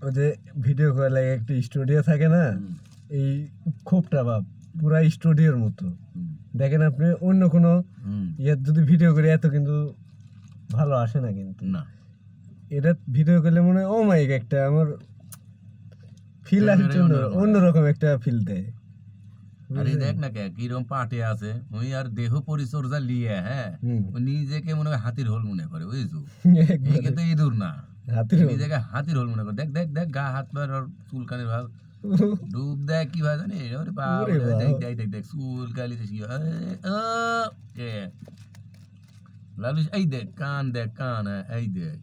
ওই যে ভিডিও করে লাগে একটা স্টুডিও থাকে না, এই খোপটা বাপ পুরা স্টুডিওর মতো। দেখেন আপনি অন্য কোনো ইয়ে যদি ভিডিও করে এত কিন্তু ভালো আসে না, কিন্তু না এটা ভিডিও করলে মনে হয় ও মাই একটা আমার ফিল আসার জন্য অন্যরকম একটা ফিল দেয়। আরে দেখ না কিরকম পাটে আছে ওই, আর দেহ পরিচর্যা লিয়ে হ্যাঁ ও নিজেকে মনে হয় হাতির হোল মনে করে, বুঝছো? এইকে তো ইঁদুর না, নিজেকে হাতির হোল মনে করে। দেখ দেখ দেখ গা হাত পা চুলকানির ভাব ডুব দেখ কি ভাই জানি, ওরে বাবা দেখ দেখ দেখ দেখ চুলকালি লালু, এই দেখ কান, দেখ কান, এই দেখ